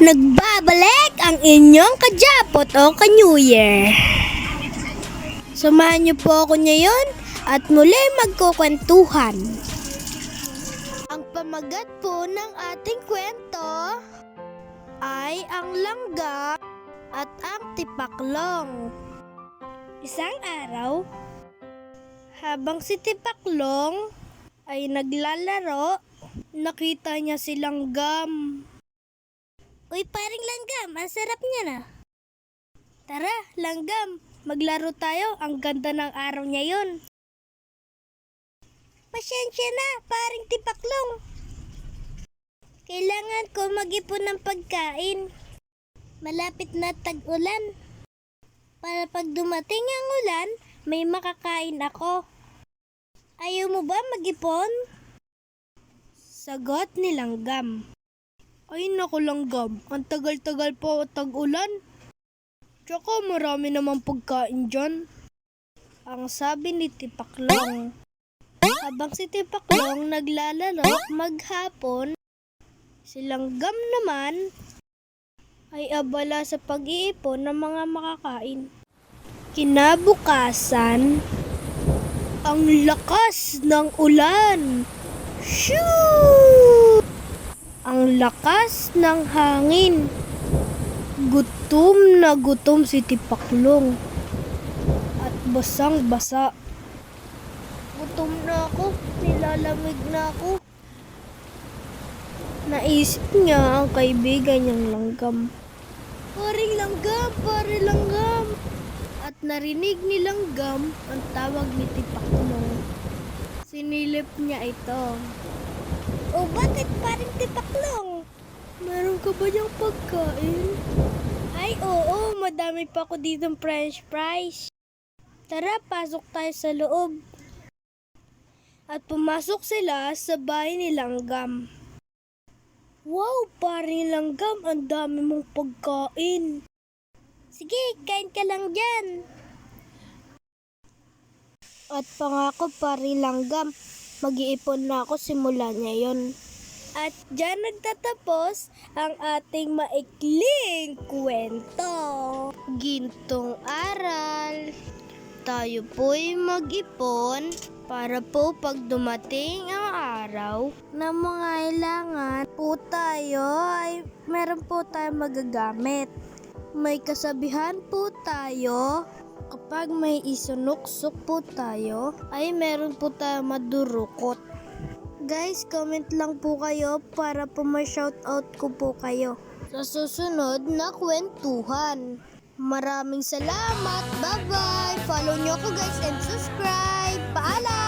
Nagbabalik ang inyong kajapot o ka-New Year. Samahan niyo po ako ngayon at muli magkukwentuhan. Ang pamagat po ng ating kwento ay ang langga at ang tipaklong. Isang araw, habang si Tipaklong ay naglalaro, nakita niya si Langgam. Uy, paring Langgam, ang sarap niya na. Tara, Langgam, maglaro tayo. Ang ganda ng araw niya yun. Pasensya na, paring Tipaklong. Kailangan ko mag-ipon ng pagkain. Malapit na tag-ulan. Para pag dumating ang ulan, may makakain ako. Ayaw mo ba mag-ipon? Sagot ni Langgam. Ay naku Langgam, ang tagal-tagal po tag-ulan. Tsaka marami namang pagkain dyan. Ang sabi ni Tipaklong. Habang si Tipaklong naglalaro maghapon, si Langgam naman ay abala sa pag-iipon ng mga makakain. Kinabukasan, ang lakas ng ulan. Shoo! Ang lakas ng hangin. Gutom na gutom si Tipaklong. At basang-basa. Gutom na ako. Nilalamig na ako. Naisip niya ang kaibigan niyang Langgam. Paring Langgam! Paring Langgam! At narinig ni Langgam ang tawag ni Tipaklong. Sinilip niya ito. O bakit paring Tipaklong? Meron ka ba diyang pagkain? Ay oo, madami pa ako ditong french fries. Tara, pasok tayo sa loob. At pumasok sila sa bahay ni Langgam. Wow, paring Langgam, ang dami mong pagkain. Sige, kain ka lang dyan. At pangako paring Langgam, mag-iipon na ako simula ngayon. At dyan nagtatapos ang ating maikling kwento. Gintong aral. Tayo po'y mag-ipon para po pag dumating ang araw na mga kailangan po tayo ay meron po tayong magagamit. May kasabihan po tayo, kapag may isunuksok po tayo, ay meron po tayong madurukot. Guys, comment lang po kayo para po ma-shoutout ko po kayo sa susunod na kwentuhan. Maraming salamat. Bye-bye. Follow nyo ako guys and subscribe. Paalam!